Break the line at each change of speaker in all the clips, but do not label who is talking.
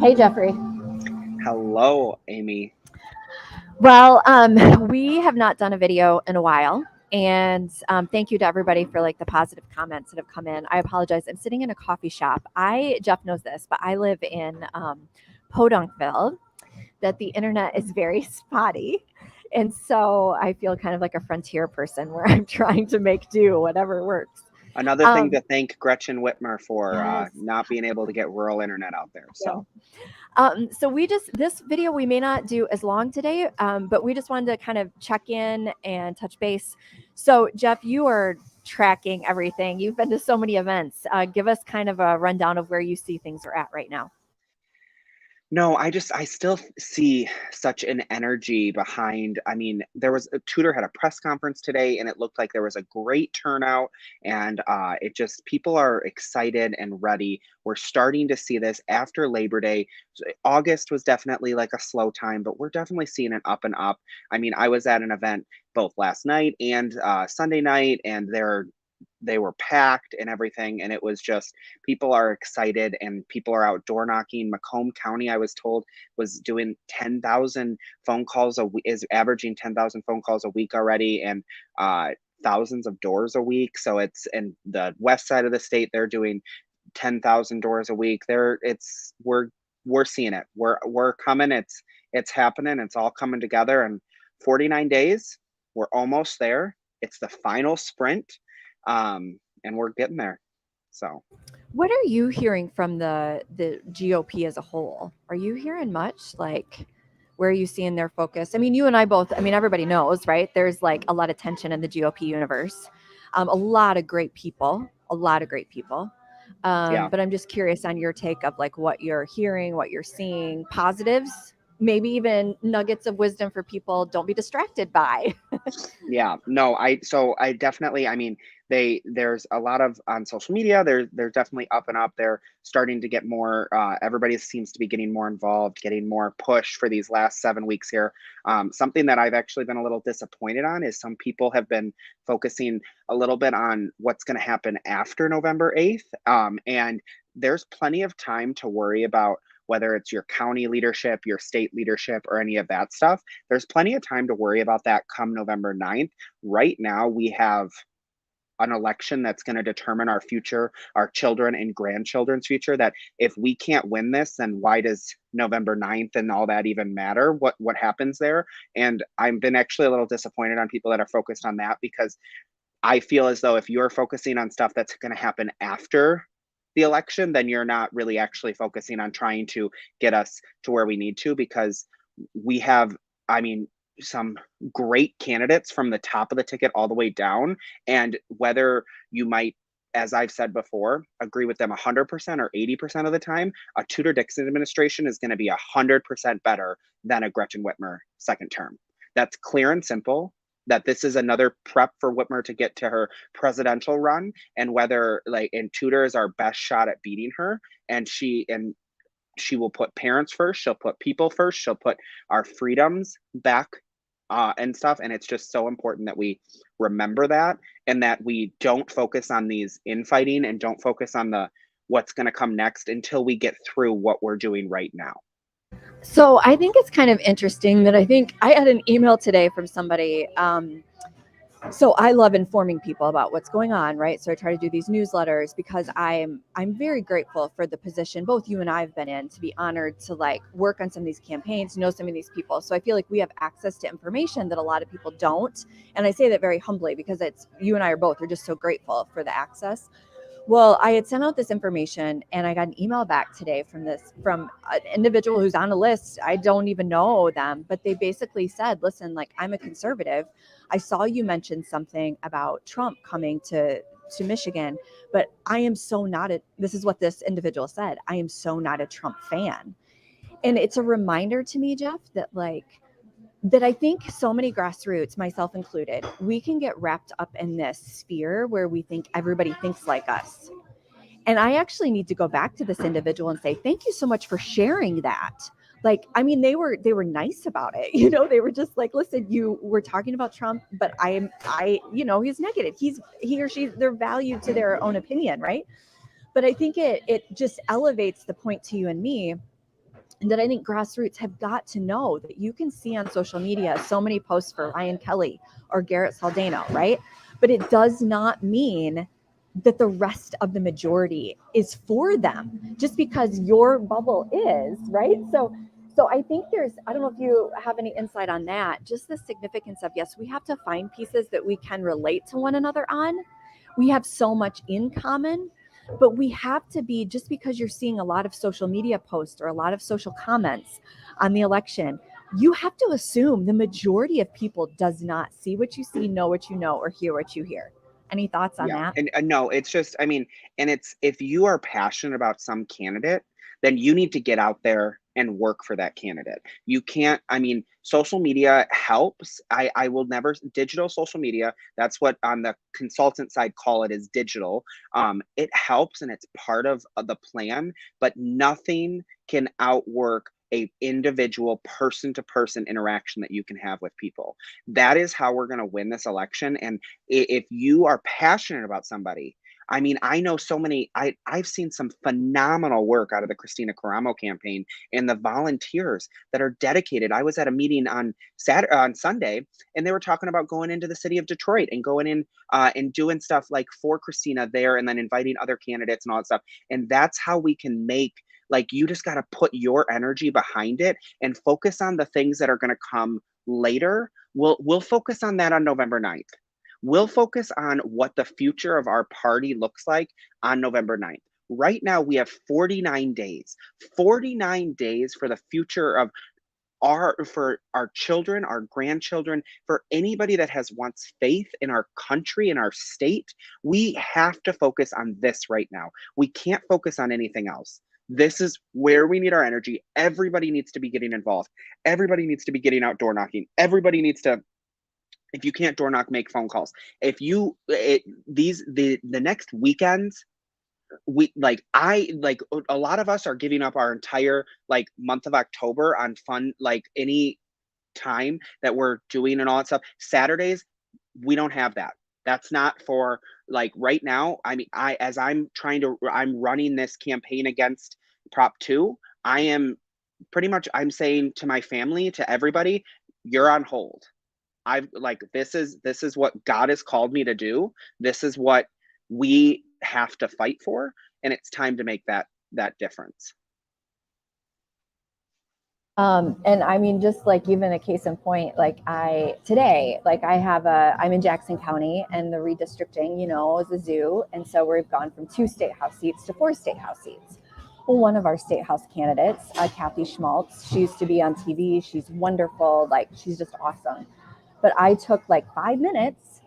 Hey, Jeffrey.
Hello, Amy.
Well, we have not done a video in a while. And thank you to everybody for like the positive comments that have come in. I apologize. I'm sitting in a coffee shop. Jeff knows this, but I live in Podunkville, that the internet is very spotty. And so I feel kind of like a frontier person where I'm trying to make do whatever works.
Another thing to
Um,
thank Gretchen Whitmer for
yes.
not being able to get rural internet out there.
Yeah.
So,
So this video we may not do as long today, but we just wanted to kind of check in and touch base. So Jeff, you are tracking everything. You've been to so many events. Give us kind of a rundown of where you see things are at right now.
no, I still see such an energy behind. I mean, there was a tutor had a press conference today, and it looked like there was a great turnout, and it just people are excited and ready. We're starting to see this after Labor Day. August was definitely like a slow time, but we're definitely seeing an up and up. I mean, I was at an event both last night and Sunday night, and they were packed and everything, and it was just people are excited and people are out door knocking. Macomb County, I was told, was doing 10,000 phone calls is averaging 10,000 phone calls a week already, and thousands of doors a week. So it's in the west side of the state, they're doing 10,000 doors a week. We're seeing it. We're coming. It's happening. It's all coming together. And 49 days, we're almost there. It's the final sprint, and we're getting there. So
What are you hearing from the GOP as a whole? Are you hearing much? Like, where are you seeing their focus? I mean, you and I both. I mean, everybody knows, right? There's like a lot of tension in the GOP universe. A lot of great people. A lot of great people.
yeah.
But I'm just curious on your take of like what you're hearing, what you're seeing, positives, maybe even nuggets of wisdom for people. Don't be distracted by.
Yeah, no, I definitely, I mean, there's a lot of on social media, they're definitely up and up. They're starting to get more, everybody seems to be getting more involved, getting more push for these last 7 weeks here. Something that I've actually been a little disappointed on is some people have been focusing a little bit on what's going to happen after November 8th. And there's plenty of time to worry about whether it's your county leadership, your state leadership, or any of that stuff. There's plenty of time to worry about that come November 9th. Right now, we have an election that's going to determine our future, our children and grandchildren's future. That if we can't win this, then why does November 9th and all that even matter? What happens there? And I've been actually a little disappointed on people that are focused on that, because I feel as though if you're focusing on stuff that's going to happen after the election, then you're not really actually focusing on trying to get us to where we need to, because we have, I mean, some great candidates from the top of the ticket all the way down. And whether you might, as I've said before, agree with them 100% or 80% of the time, a Tudor Dixon administration is going to be 100% better than a Gretchen Whitmer second term. That's clear and simple, that this is another prep for Whitmer to get to her presidential run, and whether like, and Tudor is our best shot at beating her. And she will put parents first, she'll put people first, she'll put our freedoms back, and stuff. And it's just so important that we remember that, and that we don't focus on these infighting and don't focus on the what's going to come next until we get through what we're doing right now.
So I think it's kind of interesting that I think I had an email today from somebody. So I love informing people about what's going on, right? So I try to do these newsletters because I'm very grateful for the position both you and I have been in, to be honored to like work on some of these campaigns, know some of these people. So I feel like we have access to information that a lot of people don't. And I say that very humbly because it's you and I are just so grateful for the access. Well, I had sent out this information and I got an email back today from an individual who's on a list. I don't even know them, but they basically said, listen, like, I'm a conservative. I saw you mention something about Trump coming to Michigan, but I am so not this is what this individual said. I am so not a Trump fan. And it's a reminder to me, Jeff, that I think so many grassroots, myself included, we can get wrapped up in this sphere where we think everybody thinks like us. And I actually need to go back to this individual and say, thank you so much for sharing that. Like, I mean, they were nice about it. You know, they were just like, listen, you were talking about Trump, but he's negative. He or she, they're valued to their own opinion. Right. But I think it just elevates the point to you and me and that I think grassroots have got to know that you can see on social media so many posts for Ryan Kelly or Garrett Saldano, right? But it does not mean that the rest of the majority is for them just because your bubble is, right? So I think I don't know if you have any insight on that, just the significance of, yes, we have to find pieces that we can relate to one another on. We have so much in common, but we have to be, just because you're seeing a lot of social media posts or a lot of social comments on the election, you have to assume the majority of people does not see what you see, know what you know, or hear what you hear. Any thoughts on
Yeah.
that?
And no, it's just, I mean, and it's, if you are passionate about some candidate, then you need to get out there and work for that candidate. You can't, I mean, social media helps. I will never, digital social media, that's what on the consultant side call it, is digital. It helps and it's part of the plan, but nothing can outwork a individual person to person interaction that you can have with people. That is how we're going to win this election. And if you are passionate about somebody, I mean, I know so many, I've seen some phenomenal work out of the Christina Caramo campaign and the volunteers that are dedicated. I was at a meeting on Sunday, and they were talking about going into the city of Detroit and going in and doing stuff like for Christina there, and then inviting other candidates and all that stuff. And that's how we can make, like, you just got to put your energy behind it and focus on the things that are going to come later. We'll focus on that on November 9th. We'll focus on what the future of our party looks like on November 9th. Right now, we have 49 days, 49 days for the future of for our children, our grandchildren, for anybody that has wants faith in our country, in our state. We have to focus on this right now. We can't focus on anything else. This is where we need our energy. Everybody needs to be getting involved. Everybody needs to be getting out door knocking. Everybody needs to, if you can't door knock, make phone calls. If you the next weekends, a lot of us are giving up our entire like month of October on fun, like any time that we're doing and all that stuff. Saturdays, we don't have that. That's not for, like, right now. I mean, I'm running this campaign against Prop 2. I am pretty much, I'm saying to my family, to everybody, you're on hold. I've like, this is what God has called me to do. This is what we have to fight for, and it's time to make that difference.
And I mean, just like even a case in point, like I'm in Jackson County, and the redistricting, is a zoo. And so we've gone from 2 state house seats to 4 state house seats. Well, one of our state house candidates, Kathy Schmaltz, she used to be on TV. She's wonderful. Like, she's just awesome. But I took like 5 minutes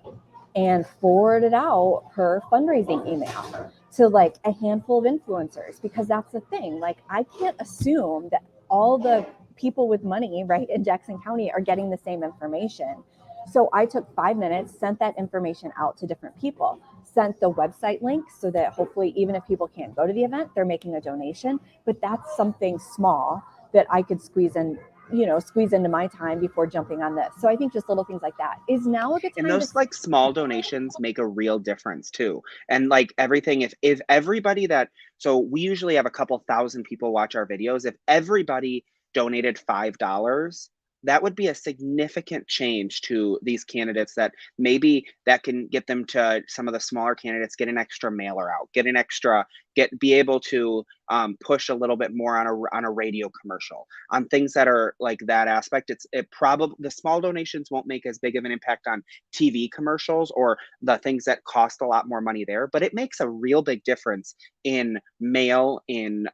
and forwarded out her fundraising email to like a handful of influencers, because that's the thing. Like, I can't assume that all the people with money, right, in Jackson County are getting the same information. So I took 5 minutes, sent that information out to different people, sent the website link so that hopefully, even if people can't go to the event, they're making a donation. But that's something small that I could squeeze into my time before jumping on this. So I think just little things like that. Is now a good time.
And those like small donations make a real difference too. And like everything, if everybody so we usually have a couple thousand people watch our videos. If everybody donated $5, that would be a significant change to these candidates, that maybe that can get them to some of the smaller candidates, get an extra mailer out, be able to push a little bit more on a radio commercial, on things that are like that aspect. It probably, the small donations won't make as big of an impact on TV commercials or the things that cost a lot more money there, but it makes a real big difference in mail, in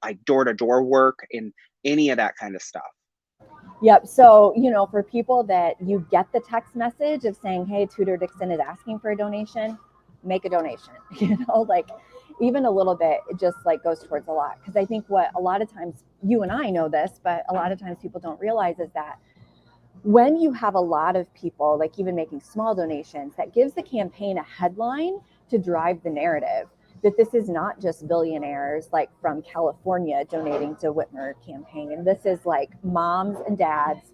like door-to-door work, in any of that kind of stuff.
Yep. So, for people that you get the text message of saying, hey, Tudor Dixon is asking for a donation, make a donation, like even a little bit, it just like goes towards a lot. Because I think what a lot of times, you and I know this, but a lot of times people don't realize is that when you have a lot of people, like even making small donations, that gives the campaign a headline to drive the narrative that this is not just billionaires like from California donating to Whitmer campaign. And this is like moms and dads,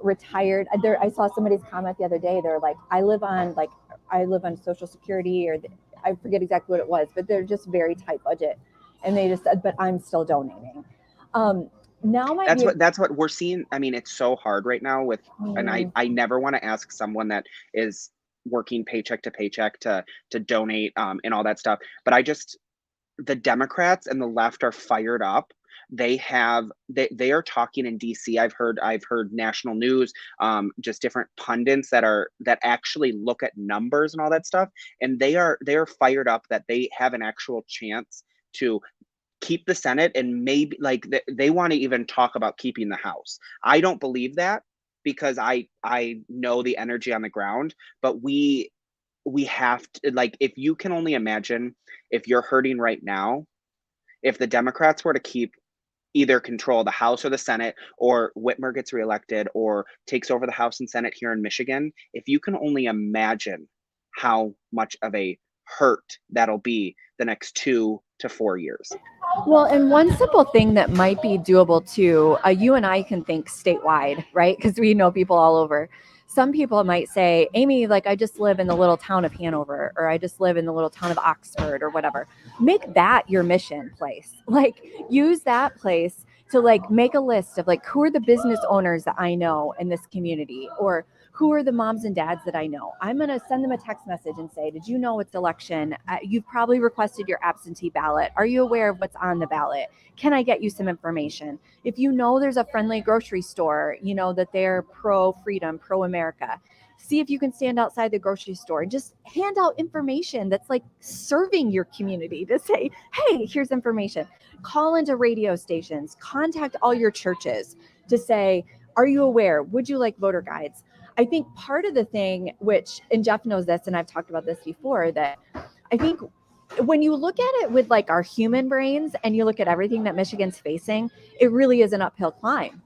retired. I saw somebody's comment the other day. They're like, I live on Social Security, I forget exactly what it was, but they're just very tight budget. And they just said, but I'm still donating. Um, Now might be a
That's what we're seeing. I mean, it's so hard right now with, and
mm,
I never want to ask someone that is working paycheck to paycheck to donate and all that stuff. But I just, the Democrats and the left are fired up. They are talking in DC. I've heard national news, just different pundits that actually look at numbers and all that stuff, and they are fired up that they have an actual chance to keep the Senate, and maybe like they want to even talk about keeping the House. I don't believe that because I know the energy on the ground, but we have to, like, if you can only imagine, if you're hurting right now, if the Democrats were to keep either control the House or the Senate, or Whitmer gets reelected or takes over the House and Senate here in Michigan, if you can only imagine how much of a hurt that'll be the next 2 to 4 years.
well, and one simple thing that might be doable too, you and I can think statewide, right? Because we know people all over. Some people might say, Amy, like I just live in the little town of Hanover, or I just live in the little town of Oxford, or whatever. Make that your mission place. Like use that place to like make a list of like who are the business owners that I know in this community, or who are the moms and dads that I know. I'm going to send them a text message and say, did you know it's election? You've probably requested your absentee ballot. Are you aware of what's on the ballot? Can I get you some information? If you know there's a friendly grocery store, you know that they're pro freedom, pro America, see if you can stand outside the grocery store and just hand out information that's like serving your community to say, hey, here's information. Call into radio stations, contact all your churches to say, are you aware? Would you like voter guides? I think part of the thing, which, and Jeff knows this, and I've talked about this before, that I think when you look at it with like our human brains and you look at everything that Michigan's facing, it really is an uphill climb.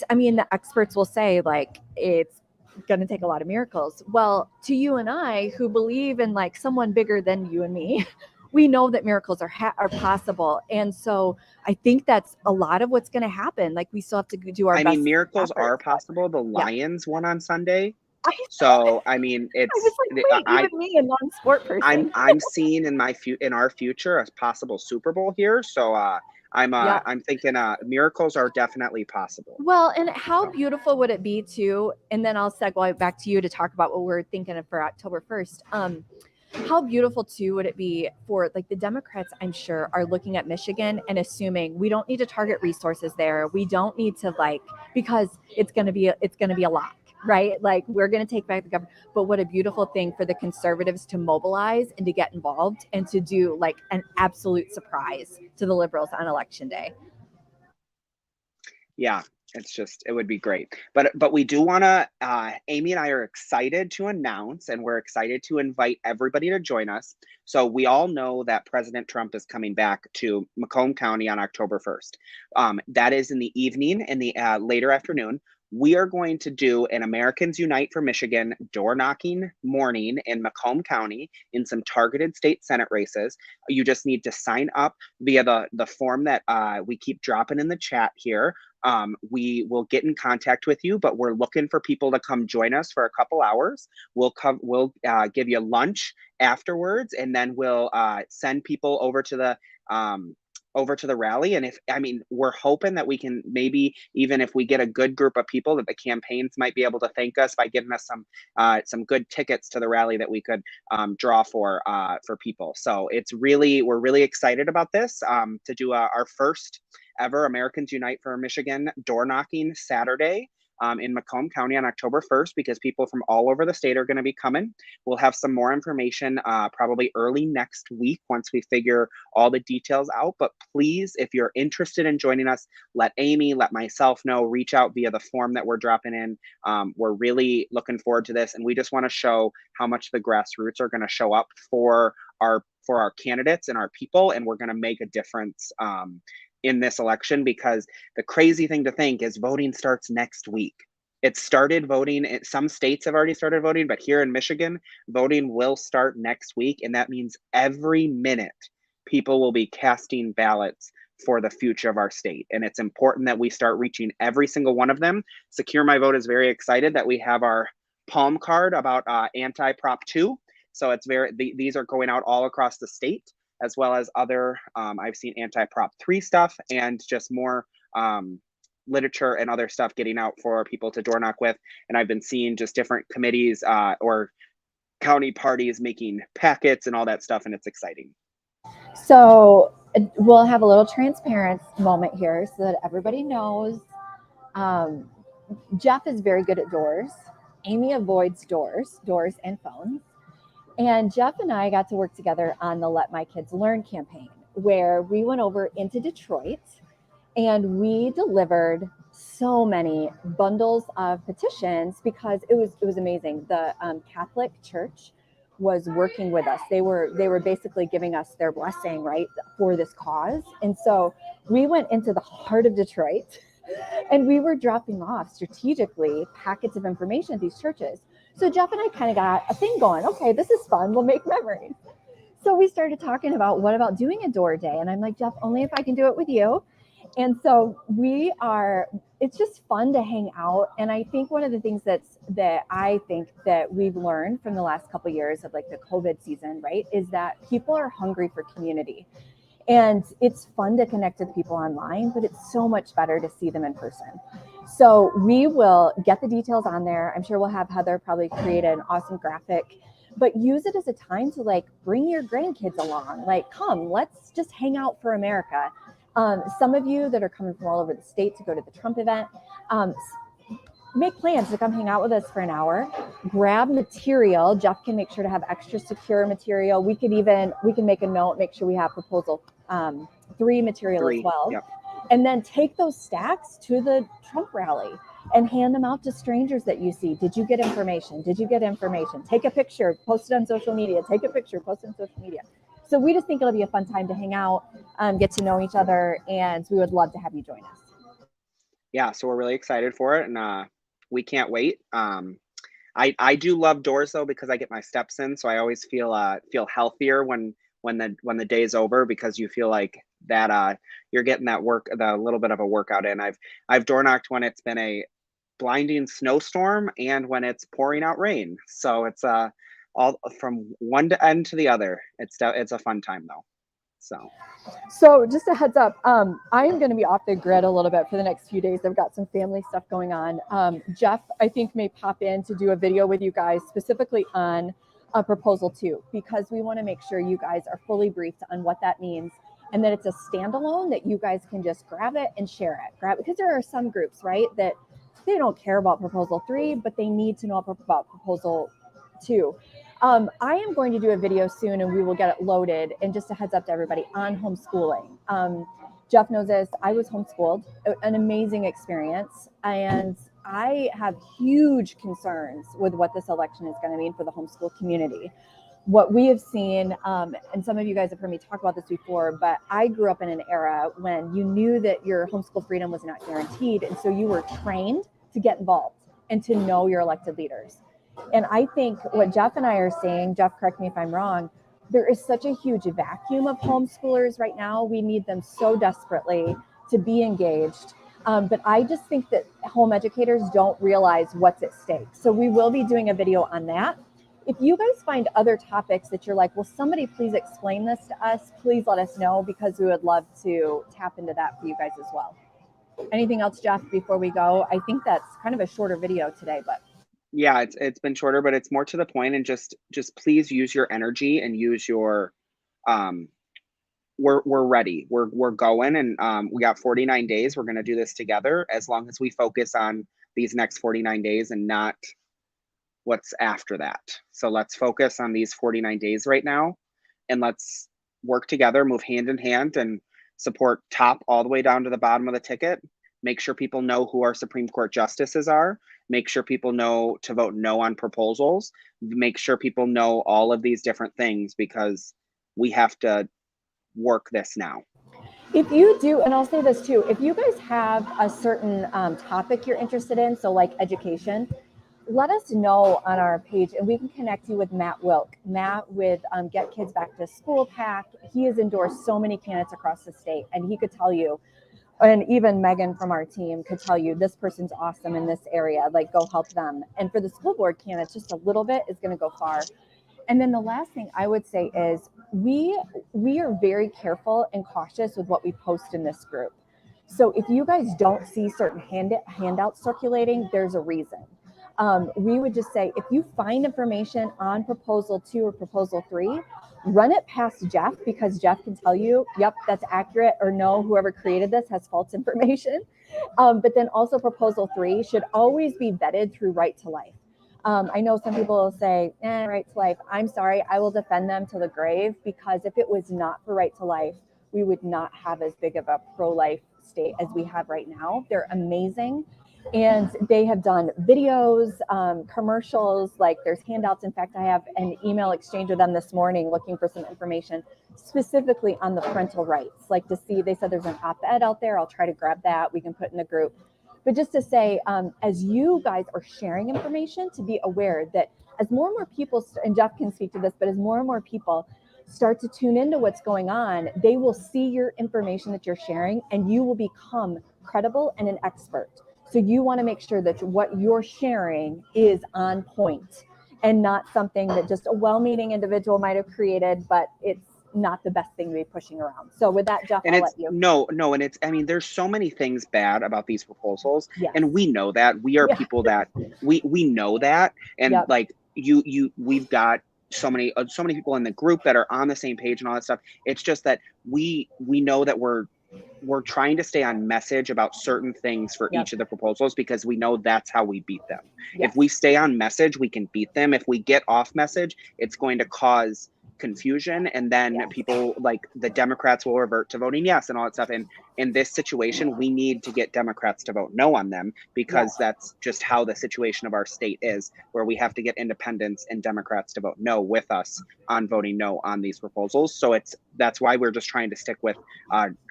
I mean, the experts will say like it's going to take a lot of miracles. Well, to you and I who believe in like someone bigger than you and me, we know that miracles are possible. And so I think that's a lot of what's going to happen. Like we still have to do our
I mean,
best
miracles are
efforts. But
possible. The
yeah,
Lions won on Sunday.
I,
So, I mean,
I was like, wait, you and me, a non-sport
I'm
person.
I'm seeing in our future a possible Super Bowl here. So,
Yeah.
I'm thinking miracles are definitely possible.
Well, and how beautiful would it be too? And then I'll segue back to you to talk about what we're thinking of for October 1st. How beautiful too would it be for like the Democrats, I'm sure, are looking at Michigan and assuming we don't need to target resources there. We don't need to like because it's gonna be a lot, right? Like we're gonna take back the government. But what a beautiful thing for the conservatives to mobilize and to get involved and to do like an absolute surprise to the liberals on election day.
Yeah, it would be great. But we do want to. Amy and I are excited to announce, and we're excited to invite everybody to join us. So we all know that President Trump is coming back to Macomb County on October 1st. That is in the evening, in the later afternoon. We are going to do an Americans Unite for Michigan door knocking morning in Macomb County in some targeted state Senate races. You just need to sign up via the form that we keep dropping in the chat here. We will get in contact with you, but we're looking for people to come join us for a couple hours. We'll give you lunch afterwards, and then we'll send people over to the rally. And if I mean, we're hoping that we can, maybe even if we get a good group of people, that the campaigns might be able to thank us by giving us some good tickets to the rally that we could draw for people. So we're really excited about this, to do our first ever Americans Unite for Michigan door knocking Saturday in Macomb County on October 1st, because people from all over the state are going to be coming. We'll have some more information probably early next week once we figure all the details out. But please, if you're interested in joining us, let Amy, let myself know, reach out via the form that we're dropping in. We're really looking forward to this, and we just want to show how much the grassroots are going to show up for our candidates and our people, and we're going to make a difference in this election, because the crazy thing to think is voting starts next week. It started voting. Some states have already started voting, but here in Michigan, voting will start next week. And that means every minute people will be casting ballots for the future of our state. And it's important that we start reaching every single one of them. Secure My Vote is very excited that we have our palm card about anti-Prop 2. So these are going out all across the state, as well as other, I've seen anti-Prop 3 stuff, and just more literature and other stuff getting out for people to door knock with. And I've been seeing just different committees or county parties making packets and all that stuff, and it's exciting.
So we'll have a little transparent moment here so that everybody knows. Um, Jeff is very good at doors. Amy avoids doors and phones. And Jeff and I got to work together on the Let My Kids Learn campaign, where we went over into Detroit and we delivered so many bundles of petitions because it was amazing. The Catholic Church was working with us. They were basically giving us their blessing, right, for this cause. And so we went into the heart of Detroit and we were dropping off strategically packets of information at these churches. So Jeff and I kind of got a thing going. Okay, this is fun. We'll make memories. So we started talking about what about doing a door day? And I'm like, Jeff, only if I can do it with you. And so it's just fun to hang out. And I think one of the things that I think that we've learned from the last couple of years of like the COVID season, right, is that people are hungry for community. And it's fun to connect with people online, but it's so much better to see them in person. So we will get the details on there. I'm sure we'll have Heather probably create an awesome graphic, but use it as a time to like bring your grandkids along. Like, come, let's just hang out for America. Some of you that are coming from all over the state to go to the Trump event, make plans to come hang out with us for an hour, grab material. Jeff can make sure to have extra secure material. We can make a note, make sure we have proposal 3 material as well.
Yep.
And then take those stacks to the Trump rally and hand them out to strangers that you see. Did you get information? Did you get information? Take a picture, post it on social media. Take a picture, post it on social media. So we just think it'll be a fun time to hang out, get to know each other, and we would love to have you join us.
Yeah, so we're really excited for it, and we can't wait. I do love doors though because I get my steps in, so I always feel healthier when the day is over because you feel like that you're getting that the little bit of a workout in. I've door knocked when it's been a blinding snowstorm and when it's pouring out rain, so it's all from one end to the other. It's a fun time though.
So just a heads up, I am going to be off the grid a little bit for the next few days. I've got some family stuff going on. Jeff, I think, may pop in to do a video with you guys specifically on Proposal 2, because we want to make sure you guys are fully briefed on what that means and that it's a standalone that you guys can just grab it and share it. Because there are some groups, right, that they don't care about Proposal 3, but they need to know about Proposal 2. I am going to do a video soon and we will get it loaded. And just a heads up to everybody on homeschooling. Jeff knows this. I was homeschooled, an amazing experience. And I have huge concerns with what this election is going to mean for the homeschool community. What we have seen, and some of you guys have heard me talk about this before, but I grew up in an era when you knew that your homeschool freedom was not guaranteed. And so you were trained to get involved and to know your elected leaders. And I think what Jeff and I are saying, Jeff, correct me if I'm wrong, there is such a huge vacuum of homeschoolers right now. We need them so desperately to be engaged. But I just think that home educators don't realize what's at stake. So we will be doing a video on that. If you guys find other topics that you're like, will somebody please explain this to us, please let us know, because we would love to tap into that for you guys as well. Anything else, Jeff, before we go? I think that's kind of a shorter video today, but
yeah, it's been shorter, but it's more to the point, and just please use your energy and use your we're ready. We're going, and we got 49 days. We're going to do this together as long as we focus on these next 49 days and not what's after that. So let's focus on these 49 days right now, and let's work together, move hand in hand, and support top all the way down to the bottom of the ticket. Make sure people know who our Supreme Court justices are. Make sure people know to vote no on proposals. Make sure people know all of these different things, because we have to work this now.
If you do, and I'll say this too, if you guys have a certain topic you're interested in, so like education, let us know on our page and we can connect you with Matt Wilk. Matt with Get Kids Back to School PAC. He has endorsed so many candidates across the state, and he could tell you, and even Megan from our team could tell you, this person's awesome in this area, like go help them. And for the school board candidates, just a little bit is going to go far. And then the last thing I would say is we are very careful and cautious with what we post in this group. So if you guys don't see certain handouts circulating, there's a reason. We would just say, if you find information on proposal 2 or proposal 3, run it past Jeff, because Jeff can tell you, yep, that's accurate, or no, whoever created this has false information. But then also proposal 3 should always be vetted through Right to Life. I know some people will say, Right to Life. I'm sorry, I will defend them to the grave, because if it was not for Right to Life, we would not have as big of a pro-life state as we have right now. They're amazing. And they have done videos, commercials, like there's handouts. In fact, I have an email exchange with them this morning looking for some information specifically on the parental rights, like to see, they said there's an op-ed out there. I'll try to grab that. We can put in the group. But just to say, as you guys are sharing information, to be aware that as more and more people, and Jeff can speak to this, but as more and more people start to tune into what's going on, they will see your information that you're sharing, and you will become credible and an expert. So you want to make sure that what you're sharing is on point and not something that just a well-meaning individual might have created, but it's not the best thing to be pushing around. So with that, Jeff,
And
I'll
it's
let you.
no, and it's, I mean, there's so many things bad about these proposals,
Yes.
and we know that. We are people that we know that, and
Yep.
like we've got so many people in the group that are on the same page and all that stuff. It's just that we know that we're trying to stay on message about certain things for
Yep.
each of the proposals, because we know that's how we beat them.
Yes.
If we stay on message, we can beat them. If we get off message, it's going to cause confusion, and then
Yes.
people, like the Democrats, will revert to voting yes and all that stuff. And in this situation, we need to get Democrats to vote no on them, because
Yes.
that's just how the situation of our state is, where we have to get independents and Democrats to vote no with us on voting no on these proposals. So that's why we're just trying to stick with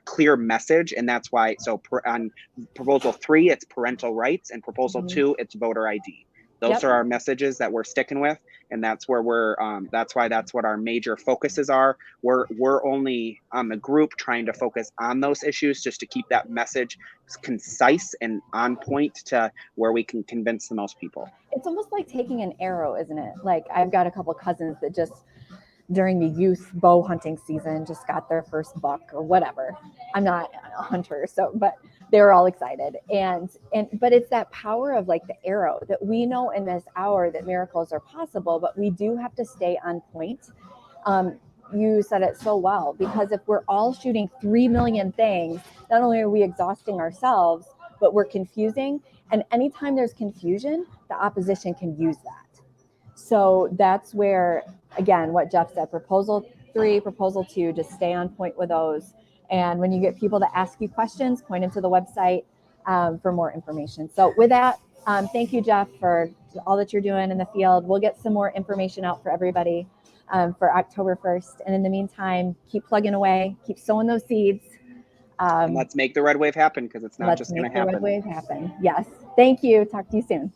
clear message. And that's why, so on proposal 3, it's parental rights, and proposal 2, it's voter ID. Those
Yep.
are our messages that we're sticking with, and that's where we're. That's what our major focuses are. We're only on the group trying to focus on those issues, just to keep that message concise and on point to where we can convince the most people.
It's almost like taking an arrow, isn't it? Like, I've got a couple cousins that just during the youth bow hunting season just got their first buck or whatever. I'm not a hunter, so, but they were all excited. But it's that power of like the arrow, that we know in this hour that miracles are possible, but we do have to stay on point. You said it so well, because if we're all shooting 3 million things, not only are we exhausting ourselves, but we're confusing. And anytime there's confusion, the opposition can use that. So that's where, again, what Jeff said, proposal 3, proposal 2, just stay on point with those. And when you get people to ask you questions, point them to the website for more information. So with that, thank you, Jeff, for all that you're doing in the field. We'll get some more information out for everybody for October 1st. And in the meantime, keep plugging away, keep sowing those seeds.
And let's make the red wave happen, because it's not just going to happen.
Let's make the red wave happen. Yes. Thank you. Talk to you soon.